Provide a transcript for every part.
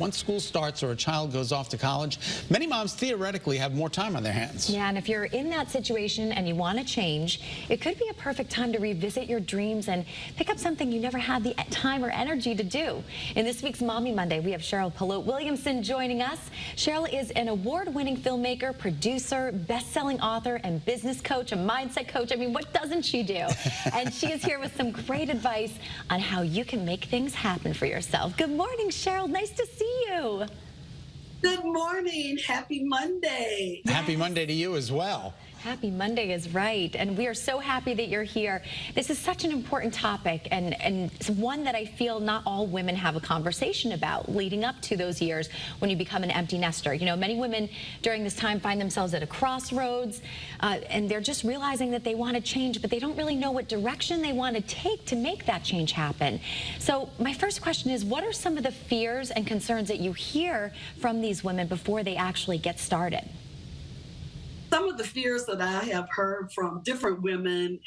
Once school starts or a child goes off to college, many moms theoretically have more time on their hands. Yeah, and if you're in that situation and you want to change, it could be a perfect time to revisit your dreams and pick up something you never had the time or energy to do. In this week's Mommy Monday, we have Cheryl Polote Williamson joining us. Cheryl is an award-winning filmmaker, producer, best-selling author, and business coach, a mindset coach. I mean, what doesn't she do? And she is here with some great advice on how you can make things happen for yourself. Good morning, Cheryl. Nice to see you. Good morning. Happy Monday. Yes. Happy Monday to you as well. Happy Monday is right, and we are so happy that you're here. This is such an important topic, and it's one that I feel not all women have a conversation about leading up to those years when you become an empty nester. You know, many women during this time find themselves at a crossroads, and they're just realizing that they want to change, but they don't really know what direction they want to take to make that change happen. So my first question is, what are some of the fears and concerns that you hear from these women before they actually get started? Some of the fears that I have heard from different women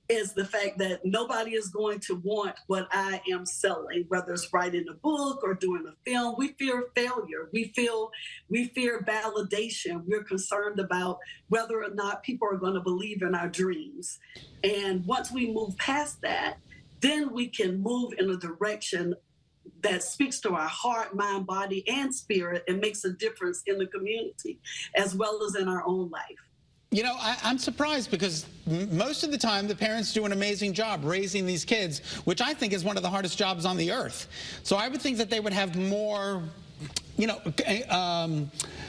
is the fact that nobody is going to want what I am selling, whether it's writing a book or doing a film. We fear failure. We fear validation. We're concerned about whether or not people are going to believe in our dreams. And once we move past that, then we can move in a direction that speaks to our heart, mind, body, and spirit, and makes a difference in the community as well as in our own life. You know, I'm surprised because most of the time the parents do an amazing job raising these kids, which I think is one of the hardest jobs on the earth. So I would think that they would have more, you know,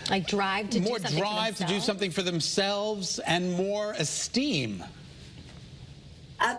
like drive to do something for themselves and more esteem.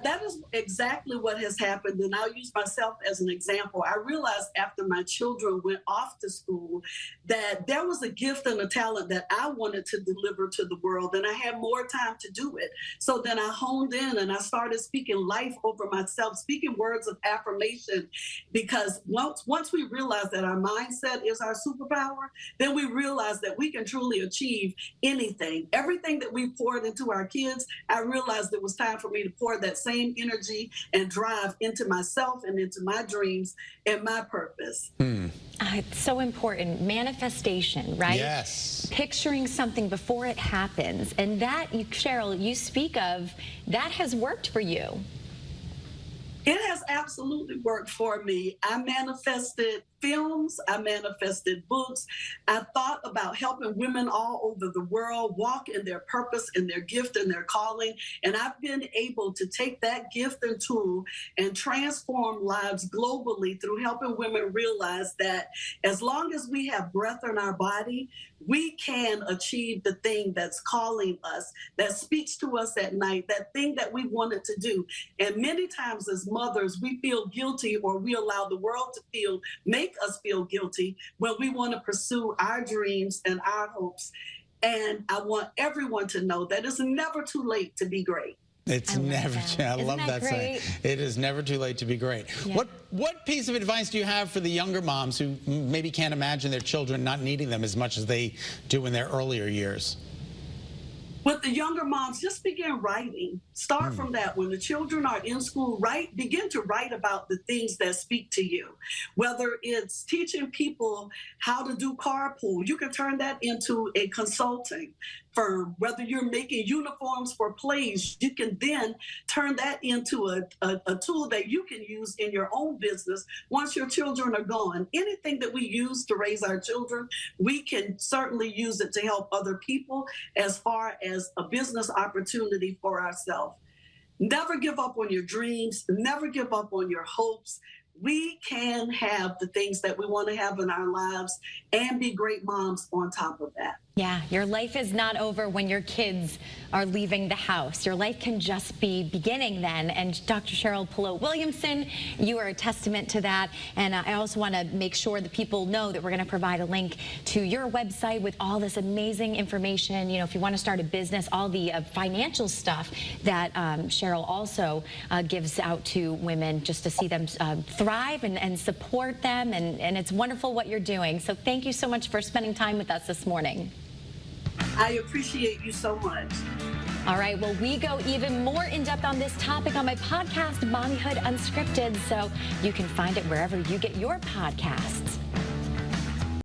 That is exactly what has happened, and I'll use myself as an example. I realized after my children went off to school that there was a gift and a talent that I wanted to deliver to the world, and I had more time to do it. So then I honed in and I started speaking life over myself, speaking words of affirmation, because once we realize that our mindset is our superpower, then we realize that we can truly achieve anything. Everything that we poured into our kids, I realized it was time for me to pour that same energy and drive into myself and into my dreams and my purpose. It's so important. Manifestation, right? Yes. Picturing something before it happens. And that, Cheryl, you speak of, that has worked for you. It has absolutely worked for me. I manifested films, I manifested books. I thought about helping women all over the world walk in their purpose and their gift and their calling. And I've been able to take that gift and tool and transform lives globally through helping women realize that as long as we have breath in our body, we can achieve the thing that's calling us, that speaks to us at night, that thing that we wanted to do. And many times as mothers, we feel guilty, or we allow the world to make us feel guilty when we want to pursue our dreams and our hopes. And I want everyone to know that it's never too late to be great. It's never. I love that saying. It is never too late to be great. Yeah. What piece of advice do you have for the younger moms who maybe can't imagine their children not needing them as much as they do in their earlier years? With the younger moms, just begin writing. Start from that. When the children are in school, begin to write about the things that speak to you. Whether it's teaching people how to do carpool, you can turn that into a consulting firm. Whether you're making uniforms for plays, you can then turn that into a tool that you can use in your own business once your children are gone. Anything that we use to raise our children, we can certainly use it to help other people as far as a business opportunity for ourselves. Never give up on your dreams. Never give up on your hopes. We can have the things that we want to have in our lives and be great moms on top of that. Yeah, your life is not over when your kids are leaving the house. Your life can just be beginning then. And Dr. Cheryl Polote Williamson, you are a testament to that. And I also want to make sure that people know that we're going to provide a link to your website with all this amazing information. You know, if you want to start a business, all the financial stuff that Cheryl also gives out to women just to see them thrive and support them. And it's wonderful what you're doing. So thank you so much for spending time with us this morning. I appreciate you so much. All right, well, we go even more in-depth on this topic on my podcast, Mommyhood Unscripted, so you can find it wherever you get your podcasts.